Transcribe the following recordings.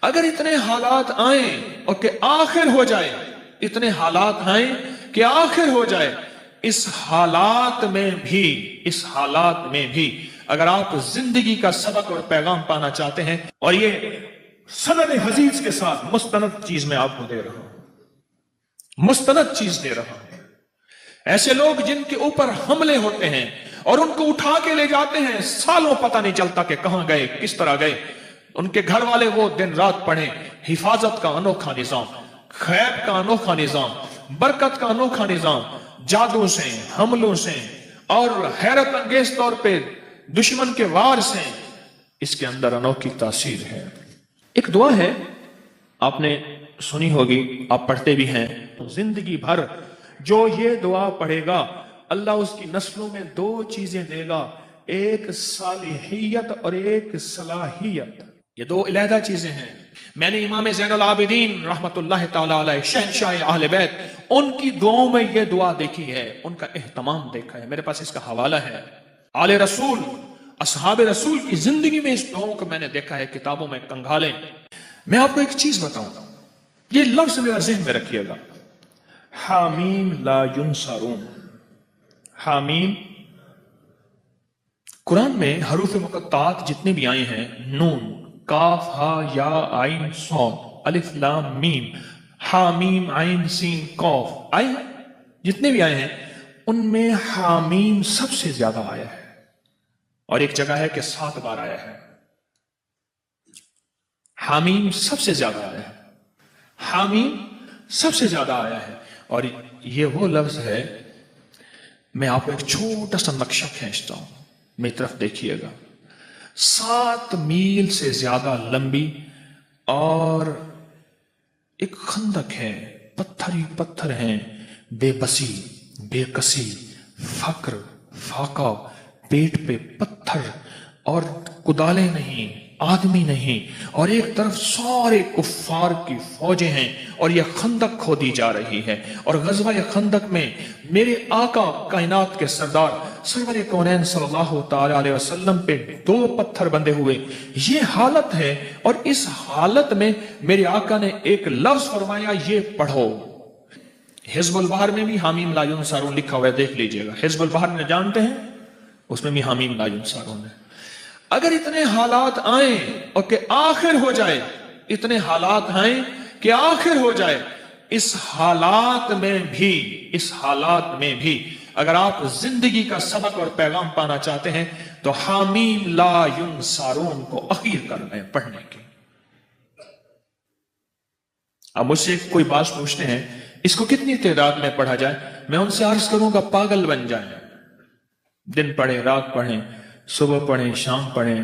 اگر اتنے حالات آئیں اور کہ آخر ہو جائے، اتنے حالات آئیں کہ آخر ہو جائے، اس حالات میں بھی اگر آپ زندگی کا سبق اور پیغام پانا چاہتے ہیں، اور یہ سند حدیث کے ساتھ مستند چیز میں آپ کو دے رہا ہوں، مستند چیز دے رہا ہوں، ایسے لوگ جن کے اوپر حملے ہوتے ہیں اور ان کو اٹھا کے لے جاتے ہیں، سالوں پتہ نہیں چلتا کہ کہاں گئے، کس طرح گئے، ان کے گھر والے وہ دن رات پڑھیں، حفاظت کا انوکھا نظام، خیر کا انوکھا نظام، برکت کا انوکھا نظام، جادو سے، حملوں سے اور حیرت انگیز طور پہ دشمن کے وار سے، اس کے اندر انوکھی تاثیر ہے۔ ایک دعا ہے، آپ نے سنی ہوگی، آپ پڑھتے بھی ہیں، زندگی بھر جو یہ دعا پڑھے گا اللہ اس کی نسلوں میں دو چیزیں دے گا، ایک صالحیت اور ایک صلاحیت۔ یہ دو علیحدہ چیزیں ہیں۔ میں نے امام زین العابدین رحمت اللہ تعالی علیہ، شہنشاہ اہل بیت، ان کی دعاؤں میں یہ دعا دیکھی ہے، ان کا اہتمام دیکھا ہے، میرے پاس اس کا حوالہ ہے۔ آل رسول، اصحاب رسول کی زندگی میں اس دعاؤں کو میں نے دیکھا ہے، کتابوں میں کنگھالیں۔ میں آپ کو ایک چیز بتاؤں، یہ لفظ میرا ذہن میں رکھیے گا، حامیم لا ینصرون۔ حامیم، قرآن میں حروف مقطعات جتنے بھی آئے ہیں، نون، کاف، ہا، یا، عین، صاد، الف، لام، میم، حامیم، عین، سین، قاف، آئے ہیں، جتنے بھی آئے ہیں ان میں حامیم سب سے زیادہ آیا ہے، اور ایک جگہ ہے کہ 7 بار آیا ہے۔ حامیم سب سے زیادہ آیا ہے، حامیم سب سے زیادہ آیا ہے، اور یہ وہ لفظ ہے، میں آپ کو ایک چھوٹا سا نقشہ کھینچتا ہوں، میری طرف دیکھیے گا، 7 میل سے زیادہ لمبی اور ایک خندق ہے، پتھر ہی پتھر ہیں، بے بسی، بے کسی، فقر، فاقہ، پیٹ پہ پتھر اور کدالیں نہیں، آدمی نہیں، اور ایک طرف سارے کفار کی فوجیں ہیں، اور یہ خندق کھودی جا رہی ہے، اور غزوہ خندق میں میرے آقا کائنات کے سردار سرور کونین صلی اللہ تعالی علیہ وسلم پہ 2 پتھر بندے ہوئے، یہ حالت ہے، اور اس حالت میں میرے آقا نے ایک لفظ فرمایا، یہ پڑھو۔ حزب البحر میں بھی حامیم لا ینصرون لکھا ہوا ہے، دیکھ لیجئے گا، حزب البحر میں جانتے ہیں، اس میں بھی حامیم لا ینصرون ہے۔ اگر اتنے حالات آئیں اور کہ آخر ہو جائے، اتنے حالات آئیں کہ آخر ہو جائے، اس حالات میں بھی اگر آپ زندگی کا سبق اور پیغام پانا چاہتے ہیں تو حامیم لا ینصرون کو اخیر کر رہے ہیں پڑھنے کی۔ اب مجھ سے کوئی بات پوچھتے ہیں، اس کو کتنی تعداد میں پڑھا جائے؟ میں ان سے عرض کروں گا پاگل بن جائیں، دن پڑھیں، رات پڑھیں، صبح پڑھیں، شام پڑھیں،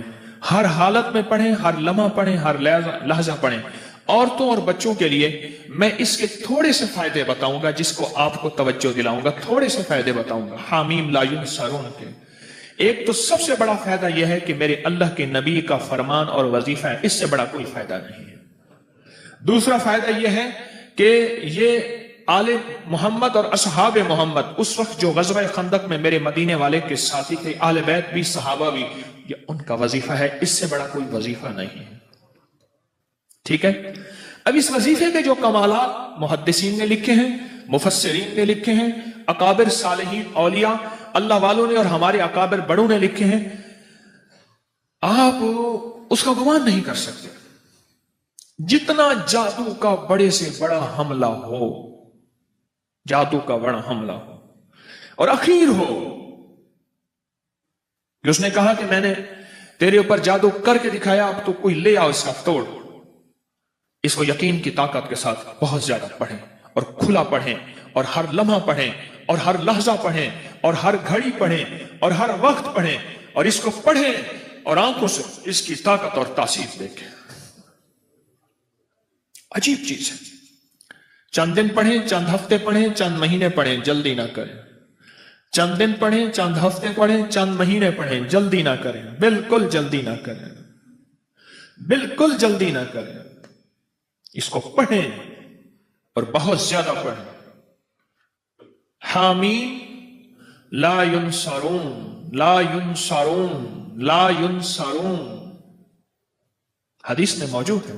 ہر حالت میں پڑھیں، ہر لمحہ پڑھیں، ہر لحظہ پڑھیں۔ عورتوں اور بچوں کے لیے میں اس کے تھوڑے سے فائدے بتاؤں گا، جس کو آپ کو توجہ دلاؤں گا، تھوڑے سے فائدے بتاؤں گا حامیم لا ینصرون کے۔ ایک تو سب سے بڑا فائدہ یہ ہے کہ میرے اللہ کے نبی کا فرمان اور وظیفہ ہے، اس سے بڑا کوئی فائدہ نہیں ہے۔ دوسرا فائدہ یہ ہے کہ یہ آل محمد اور اصحاب محمد اس وقت جو غزوہ خندق میں میرے مدینے والے کے ساتھی تھے، آل بیت بھی، صحابہ بھی، یہ ان کا وظیفہ ہے، اس سے بڑا کوئی وظیفہ نہیں ہے۔ ٹھیک ہے؟ اب اس وظیفے کے جو کمالات محدثین نے لکھے ہیں، مفسرین نے لکھے ہیں، اکابر صالحین اولیاء اللہ والوں نے اور ہمارے اکابر بڑوں نے لکھے ہیں، آپ اس کا گمان نہیں کر سکتے۔ جتنا جادو کا بڑے سے بڑا حملہ ہو، جادو کا بڑا حملہ ہو اور اخیر ہو کہ اس نے کہا کہ میں نے تیرے اوپر جادو کر کے دکھایا، اب تو کوئی لے آؤ اس کا توڑ، اس کو یقین کی طاقت کے ساتھ بہت زیادہ پڑھیں اور کھلا پڑھیں اور ہر لمحہ پڑھیں اور ہر لحظہ پڑھیں اور ہر گھڑی پڑھیں اور ہر وقت پڑھیں، اور اس کو پڑھیں اور آنکھوں سے اس کی طاقت اور تاثیر دیکھیں۔ عجیب چیز ہے، چند دن پڑھیں، چند ہفتے پڑھیں، چند مہینے پڑھیں، جلدی نہ کریں۔ چند دن پڑھیں، چند ہفتے پڑھیں، چند مہینے پڑھیں، جلدی نہ کریں، بالکل جلدی نہ کریں، بالکل جلدی نہ کریں۔ اس کو پڑھیں اور بہت زیادہ پڑھیں۔ حامیم لا ینصرون، لا ینصرون، لا ینصرون، حدیث میں موجود ہے،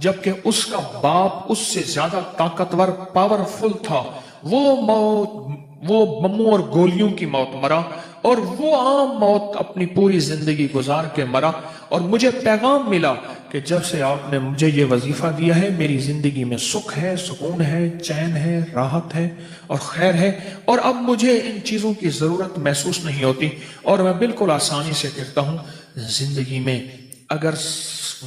جبکہ اس کا باپ اس سے زیادہ طاقتور پاورفل تھا، وہ بموں اور گولیوں کی موت مرا، اور وہ عام موت اپنی پوری زندگی گزار کے مرا، اور مجھے پیغام ملا کہ جب سے آپ نے مجھے یہ وظیفہ دیا ہے میری زندگی میں سکھ ہے، سکون ہے، چین ہے، راحت ہے اور خیر ہے، اور اب مجھے ان چیزوں کی ضرورت محسوس نہیں ہوتی، اور میں بالکل آسانی سے کہتا ہوں زندگی میں اگر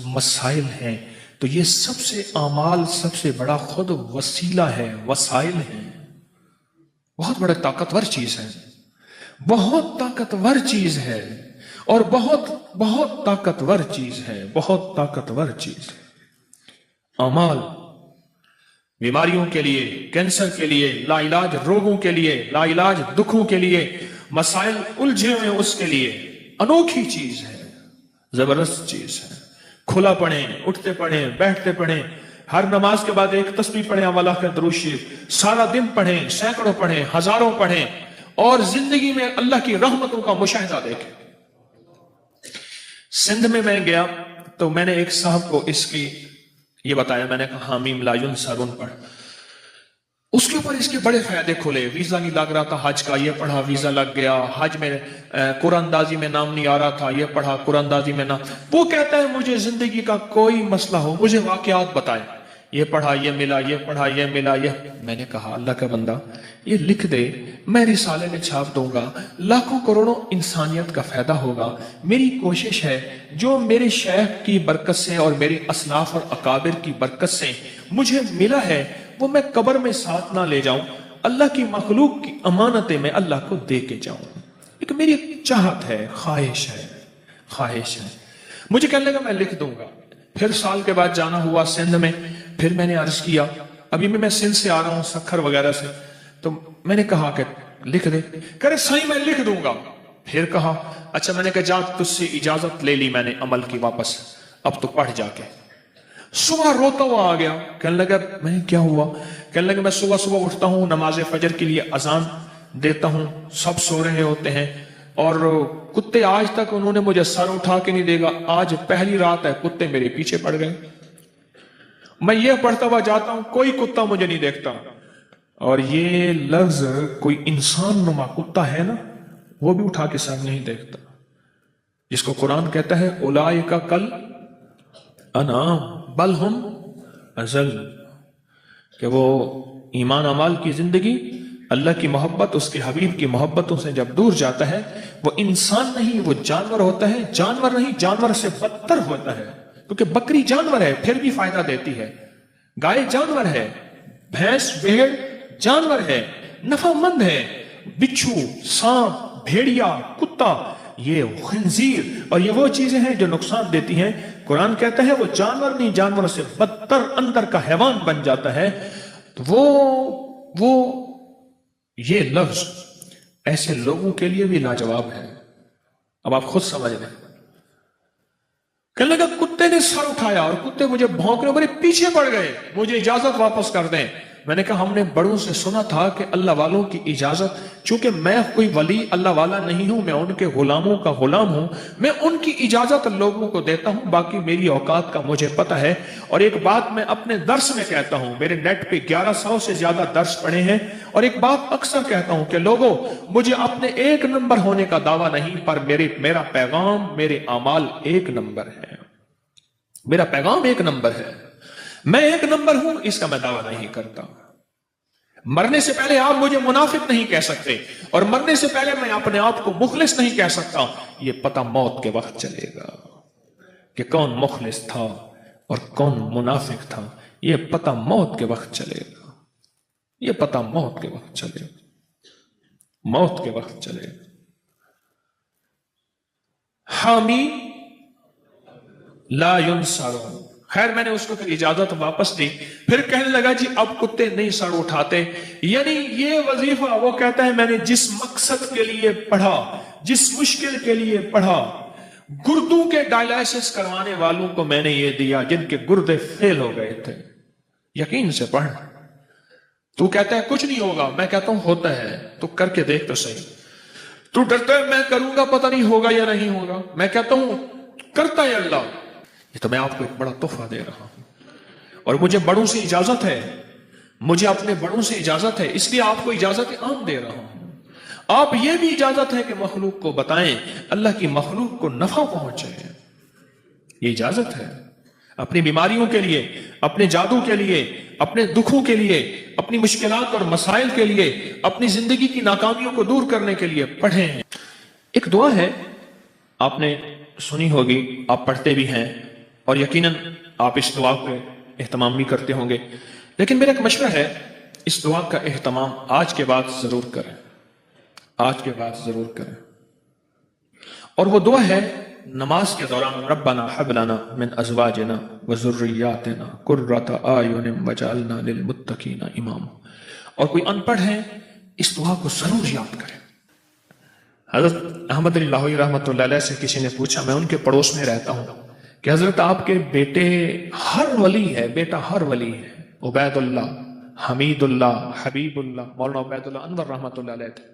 مسائل ہیں تو یہ سب سے اعمال سب سے بڑا خود وسیلہ ہے، وسائل ہیں، بہت بڑا طاقتور چیز ہے، بہت طاقتور چیز ہے، اور بہت بہت طاقتور چیز ہے، بہت طاقتور چیز ہے۔ اعمال بیماریوں کے لیے، کینسر کے لیے، لا علاج روگوں کے لیے، لا علاج دکھوں کے لیے، مسائل الجھے ہوئے اس کے لیے انوکھی چیز ہے، زبردست چیز ہے۔ کھلا پڑھیں، اٹھتے پڑھیں، بیٹھتے پڑھیں، ہر نماز کے بعد ایک تسبیح پڑھیں، اللہ کا درود شریف، سارا دن پڑھیں، سینکڑوں پڑھیں، ہزاروں پڑھیں، اور زندگی میں اللہ کی رحمتوں کا مشاہدہ دیکھیں۔ سندھ میں گیا تو میں نے ایک صاحب کو اس کی یہ بتایا، میں نے کہا حامیم لا ینصرون پڑھ، اس کے اوپر اس کے بڑے فائدے کھلے، ویزا نہیں لگ رہا تھا حج کا، یہ پڑھا ویزا لگ گیا، حج میں قرآن اندازی میں نام نہیں آ رہا تھا، یہ پڑھا قرآن اندازی میں نام، وہ کہتا ہے مجھے زندگی کا کوئی مسئلہ ہو مجھے واقعات بتائے، یہ پڑھا یہ ملا، یہ پڑھا یہ ملا، یہ میں نے کہا اللہ کا بندہ یہ لکھ دے، میں رسالے میں چھاپ دوں گا، لاکھوں کروڑوں انسانیت کا فائدہ ہوگا۔ میری کوشش ہے جو میرے شیخ کی برکت سے اور میرے اسلاف اور اکابر کی برکت سے مجھے ملا ہے وہ میں قبر میں ساتھ نہ لے جاؤں، اللہ کی مخلوق کی امانتیں میں اللہ کو دے کے جاؤں۔ ایک میری چاہت ہے، خواہش ہے۔ مجھے کہنے لگا میں لکھ دوں گا۔ پھر سال کے بعد جانا ہوا سندھ میں، پھر میں نے عرض کیا، ابھی میں سندھ سے آ رہا ہوں سکھر وغیرہ سے، تو میں نے کہا کہ لکھ دے، کہہ رہے صحیح میں لکھ دوں گا۔ پھر کہا اچھا، میں نے کہا جا تجھ سے اجازت لے لی میں نے عمل کی واپس، اب تو پڑھ جا کے۔ صبح روتا ہوا آ گیا، کہنے لگا میں کیا ہوا؟ کہنے لگا میں صبح اٹھتا ہوں، نماز فجر کے لیے اذان دیتا ہوں، سب سو رہے ہوتے ہیں، اور کتے آج تک انہوں نے مجھے سر اٹھا کے نہیں دے گا، آج پہلی رات ہے کتے میرے پیچھے پڑ گئے، میں یہ پڑھتا ہوا جاتا ہوں، کوئی کتا مجھے نہیں دیکھتا، اور یہ لفظ کوئی انسان نما کتا ہے نا وہ بھی اٹھا کے سر نہیں دیکھتا، جس کو قرآن کہتا ہے اولئک کل انعام بل ہم اضل، کہ وہ ایمان اعمال کی زندگی، اللہ کی محبت، اس کے حبیب کی محبتوں سے جب دور جاتا ہے وہ انسان نہیں، وہ جانور ہوتا ہے، جانور نہیں جانور سے بدتر ہوتا ہے، کیونکہ بکری جانور ہے پھر بھی فائدہ دیتی ہے، گائے جانور ہے، بھینس بھیڑ جانور ہے، نفع مند ہے، بچھو سانپ بھیڑیا کتا یہ خنزیر اور یہ وہ چیزیں ہیں جو نقصان دیتی ہیں، قرآن کہتا ہے وہ جانور نہیں جانور سے بدتر اندر کا حیوان بن جاتا ہے، تو وہ یہ لفظ ایسے لوگوں کے لیے بھی لاجواب ہے۔ اب آپ خود سمجھ لیں، کہنے لگا کتے نے سر اٹھایا اور کتے مجھے بھونکنے میرے پیچھے پڑ گئے، مجھے اجازت واپس کر دیں۔ میں نے کہا ہم نے بڑوں سے سنا تھا کہ اللہ والوں کی اجازت، چونکہ میں کوئی ولی اللہ والا نہیں ہوں، میں ان کے غلاموں کا غلام ہوں، میں ان کی اجازت لوگوں کو دیتا ہوں، باقی میری اوقات کا مجھے پتہ ہے۔ اور ایک بات میں اپنے درس میں کہتا ہوں، میرے نیٹ پہ 1100 سے زیادہ درس پڑھے ہیں، اور ایک بات اکثر کہتا ہوں کہ لوگوں مجھے اپنے ایک نمبر ہونے کا دعویٰ نہیں، پر میرا پیغام میرے اعمال ایک نمبر ہے، میرا پیغام ایک نمبر ہے، میں ایک نمبر ہوں، اس کا میں دعویٰ نہیں کرتا۔ مرنے سے پہلے آپ مجھے منافق نہیں کہہ سکتے، اور مرنے سے پہلے میں اپنے آپ کو مخلص نہیں کہہ سکتا، یہ پتہ موت کے وقت چلے گا کہ کون مخلص تھا اور کون منافق تھا، یہ پتہ موت کے وقت چلے گا، یہ پتہ موت کے وقت چلے گا، موت کے وقت چلے گا۔ حامی لا ینصرون، خیر میں نے اس کو پھر اجازت واپس دی، پھر کہنے لگا جی اب کتے نہیں سر اٹھاتے، یعنی یہ وظیفہ وہ کہتا ہے میں نے جس مقصد کے لیے پڑھا، جس مشکل کے لیے پڑھا، گردوں کے ڈائلائسس کروانے والوں کو میں نے یہ دیا جن کے گردے فیل ہو گئے تھے، یقین سے پڑھ۔ تو کہتا ہے کچھ نہیں ہوگا، میں کہتا ہوں ہوتا ہے، تو کر کے دیکھ تو صحیح۔ تو ڈرتا ہے میں کروں گا پتہ نہیں ہوگا یا نہیں ہوگا، میں کہتا ہوں کرتا ہے اللہ۔ یہ تو میں آپ کو ایک بڑا تحفہ دے رہا ہوں، اور مجھے بڑوں سے اجازت ہے، مجھے اپنے بڑوں سے اجازت ہے، اس لیے آپ کو اجازت عام دے رہا ہوں۔ آپ یہ بھی اجازت ہے کہ مخلوق کو بتائیں، اللہ کی مخلوق کو نفع پہنچے، یہ اجازت ہے۔ اپنی بیماریوں کے لیے، اپنے جادو کے لیے، اپنے دکھوں کے لیے، اپنی مشکلات اور مسائل کے لیے، اپنی زندگی کی ناکامیوں کو دور کرنے کے لیے پڑھیں۔ ایک دعا ہے، آپ نے سنی ہوگی، آپ پڑھتے بھی ہیں اور یقیناً آپ اس دعا کو اہتمام بھی کرتے ہوں گے، لیکن میرا ایک مشورہ ہے، اس دعا کا اہتمام آج کے بعد ضرور کریں، آج کے بعد ضرور کریں۔ اور وہ دعا ہے نماز کے دوران، ربنا ہب لنا من ازواجنا وذریاتنا قرۃ اعین واجعلنا للمتقین اماما۔ اور کوئی ان پڑھ ہے اس دعا کو ضرور یاد کرے۔ حضرت احمد علی لاہوری رحمۃ اللہ علیہ سے کسی نے پوچھا، میں ان کے پڑوس میں رہتا ہوں، کہ حضرت آپ کے بیٹے ہر ولی ہے، بیٹا ہر ولی ہے، عبید اللہ، حمید اللہ، حبیب اللہ، مولانا عبید اللہ انور رحمۃ اللہ علیہ تھے،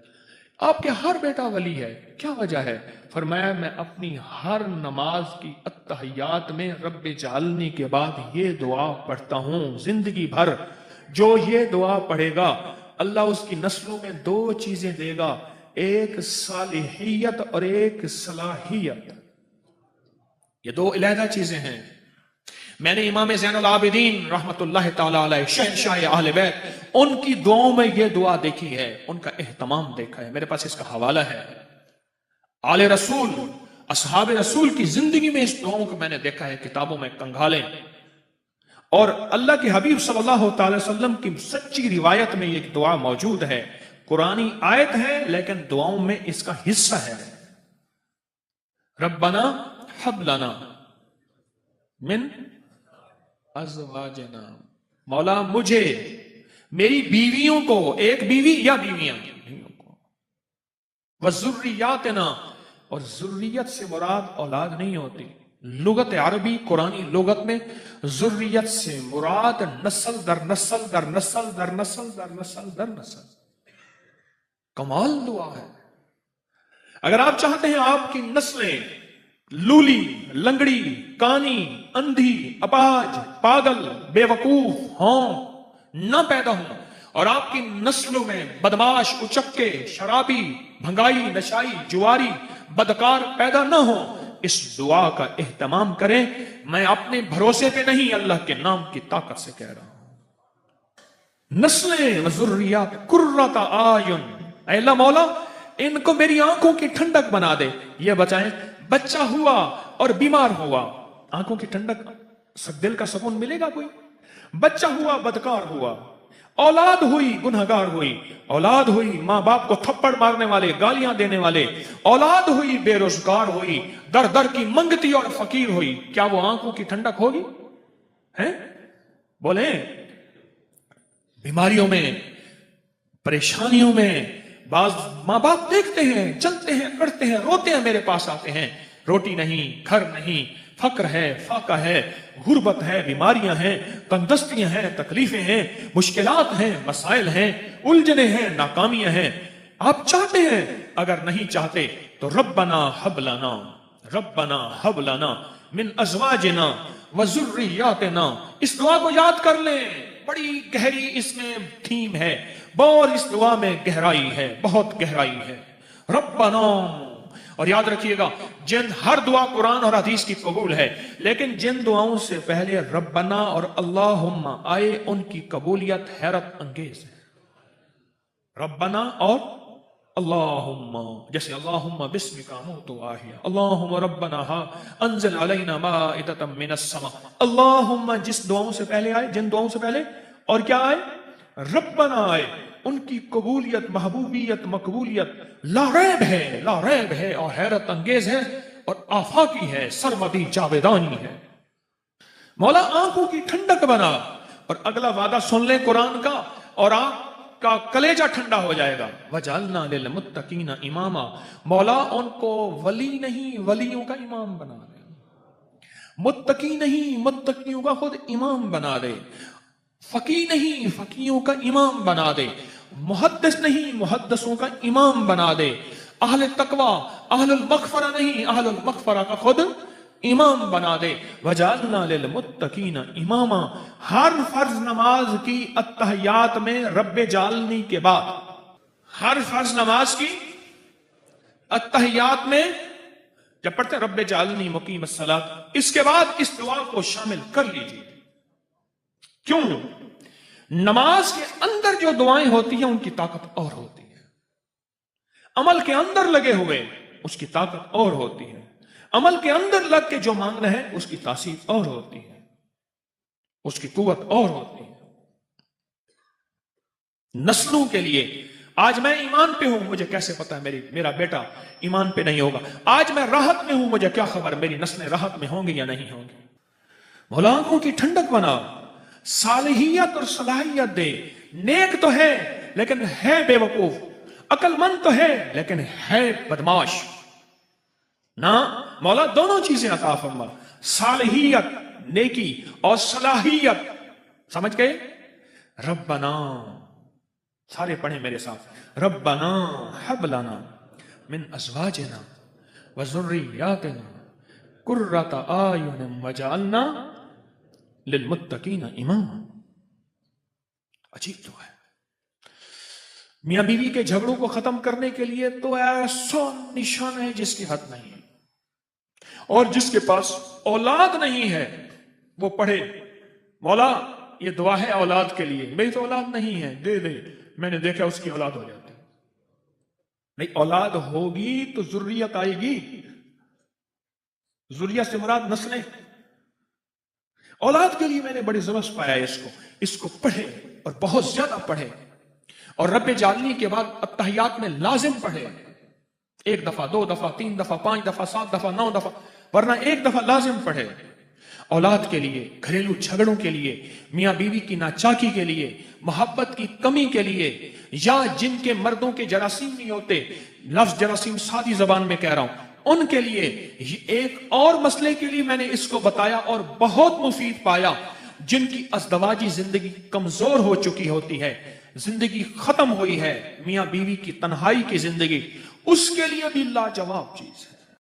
آپ کے ہر بیٹا ولی ہے، کیا وجہ ہے؟ فرمایا میں اپنی ہر نماز کی اتحیات میں رب جعلنی کے بعد یہ دعا پڑھتا ہوں، زندگی بھر جو یہ دعا پڑھے گا اللہ اس کی نسلوں میں دو چیزیں دے گا، ایک صالحیت اور ایک صلاحیت، یہ دو علیحدہ چیزیں ہیں۔ میں نے امام زین العابدین رحمت اللہ تعالی علیہ شہنشاہ اہل بیت ان کی دعاؤں میں یہ دعا دیکھی ہے، ان کا اہتمام دیکھا ہے، میرے پاس اس کا حوالہ ہے۔ آل رسول، اصحاب رسول کی زندگی میں اس دعاؤں کو میں نے دیکھا ہے، کتابوں میں کنگھالیں، اور اللہ کے حبیب صلی اللہ تعالی وسلم کی سچی روایت میں یہ دعا موجود ہے، قرآنی آیت ہے لیکن دعاؤں میں اس کا حصہ ہے۔ ربنا ہب لنا من ازواجنا، مولا مجھے، میری بیویوں کو، ایک بیوی یا بیویاں کو، وذریاتنا، اور ذریت سے مراد اولاد نہیں ہوتی، لغت عربی قرآنی لغت میں ذریت سے مراد نسل در نسل در نسل در نسل در نسل در نسل۔ کمال دعا ہے۔ اگر آپ چاہتے ہیں آپ کی نسلیں لولی، لنگڑی، کانی، اندھی، اپاہج، پاگل، بے وقوف ہوں، نہ پیدا ہوں، اور آپ کی نسلوں میں بدماش، اچکے، شرابی، بھنگائی، نشائی، جواری، بدکار پیدا نہ ہوں، اس دعا کا اہتمام کریں۔ میں اپنے بھروسے پہ نہیں، اللہ کے نام کی طاقت سے کہہ رہا ہوں۔ نسلیں و ذریات قرۃ اعین، اے اللہ مولا ان کو میری آنکھوں کی ٹھنڈک بنا دے۔ یہ بچائیں، بچہ ہوا اور بیمار ہوا، آنکھوں کی ٹھنڈک، دل کا سکون ملے گا کوئی؟ بچہ ہوا بدکار ہوا، اولاد ہوئی گنہگار ہوئی، اولاد ہوئی ماں باپ کو تھپڑ مارنے والے، گالیاں دینے والے، اولاد ہوئی بے روزگار ہوئی، در در کی منگتی اور فقیر ہوئی، کیا وہ آنکھوں کی ٹھنڈک ہوگی؟ ہیں بولیں؟ بیماریوں میں، پریشانیوں میں، بعض ماں باپ دیکھتے ہیں، چلتے ہیں، کرتے ہیں، روتے ہیں، میرے پاس آتے ہیں، روٹی نہیں، گھر نہیں، فقر ہے، فاقہ ہے، غربت ہے، بیماریاں ہیں، تنگدستیاں ہیں، تکلیفیں ہیں، مشکلات ہیں، مسائل ہیں، الجھنیں ہیں، ناکامیاں ہیں۔ آپ چاہتے ہیں، اگر نہیں چاہتے تو ربنا ہب لنا، ربنا ہب لنا من ازواجنا وذریاتنا، اس دعا کو یاد کر لیں، بڑی گہری اس میں تھیم ہے، اور اس دعا میں گہرائی ہے، بہت گہرائی ہے۔ ربنا، اور یاد رکھیے گا جن ہر دعا قرآن اور حدیث کی قبول ہے، لیکن جن دعاؤں سے پہلے ربنا اور اللہم آئے ان کی قبولیت حیرت انگیز ہے۔ ربنا اور اللہم، جیسے اللہم بسمک اموت واحیا، اللہم ربنا انزل علینا مائدۃ من السماء، اللہم جس دعاؤں سے پہلے آئے، جن دعاؤں سے پہلے، اور کیا آئے؟ ربنا آئے، ان کی قبولیت، محبوبیت، مقبولیت لا ریب ہے، لا ریب ہے، اور حیرت انگیز ہے، اور آفاقی ہے، سرمدی جاویدانی ہے۔ مولا آنکھوں کی ٹھنڈک بنا، اور اگلا وعدہ سن لیں قرآن کا، اور آنکھ کا کلیجہ ٹھنڈا ہو جائے گا۔ وَجَعَلْنَا لِلْمُتَّقِينَ إِمَامًا، مولا ان کو ولی نہیں، ولیوں کا امام بنا دے، متقی نہیں، متقیوں کا خود امام بنا دے، فقی نہیں، فقیوں کا امام بنا دے، محدث نہیں، محدثوں کا امام بنا دے، اہل تقوی، اہل المغفرہ نہیں، اہل المغفرہ کا خود امام بنا دے. وجعلنا للمتقین اماما. ہر فرض نماز کی التحیات میں رب جعلنی کے بعد، ہر فرض نماز کی التحیات میں جب پڑھتے ہیں رب جعلنی مقیم الصلاۃ، اس کے بعد اس دعا کو شامل کر لیجیے. کیوں؟ نماز کے اندر جو دعائیں ہوتی ہیں ان کی طاقت اور ہوتی ہے. عمل کے اندر لگے ہوئے اس کی طاقت اور ہوتی ہے. عمل کے اندر لگ کے جو مانگنا ہے اس کی تاثیر اور ہوتی ہے، اس کی قوت اور ہوتی ہے. نسلوں کے لیے آج میں ایمان پہ ہوں، مجھے کیسے پتا ہے میرا بیٹا ایمان پہ نہیں ہوگا. آج میں راحت میں ہوں، مجھے کیا خبر میری نسلیں راحت میں ہوں گی یا نہیں ہوں گی. مولا آنکھوں کی ٹھنڈک بنا، صالحیت اور صلاحیت دے. نیک تو ہے لیکن ہے بے وقوف، عقل مند تو ہے لیکن ہے بدماش. نہ مولا دونوں چیزیں عطا فرما، صالحیت نیکی اور صلاحیت. سمجھ گئے؟ ربنا، سارے پڑھیں میرے ساتھ، ربنا حب لنا من ازواجنا وذریاتنا قرۃ اعین وجعلنا للمتقین اماما. عجیب تو ہے. میاں بیوی کے جھگڑوں کو ختم کرنے کے لیے تو ایسا نشان ہے جس کی حد نہیں ہے. اور جس کے پاس اولاد نہیں ہے وہ پڑھے، مولا یہ دعا ہے اولاد کے لیے، میری تو اولاد نہیں ہے، دے دے. میں نے دیکھا اس کی اولاد ہو جاتی. نہیں، اولاد ہوگی تو ذریت آئے گی. ذریت سے مراد نسلیں. اولاد کے لیے میں نے بڑی زبردست پایا اس کو پڑھے اور بہت زیادہ پڑھے. اور رب جعلنی کے بعد التحیات میں لازم پڑھے. 1 دفعہ 2 دفعہ 3 دفعہ 5 دفعہ 7 دفعہ 9 دفعہ، ورنہ 1 دفعہ لازم پڑھے. اولاد کے لیے، گھریلو جھگڑوں کے لیے، میاں بیوی کی ناچاکی کے لیے، محبت کی کمی کے لیے، یا جن کے مردوں کے جراثیم نہیں ہوتے، لفظ جراثیم سادی زبان میں کہہ رہا ہوں، ان کے لیے. ایک اور مسئلے کے لیے میں نے اس کو بتایا اور بہت مفید پایا. جن کی ازدواجی زندگی کمزور ہو چکی ہوتی ہے، زندگی ختم ہوئی ہے، میاں بیوی کی تنہائی کی زندگی، اس کے لیے بھی لاجواب چیز ہے.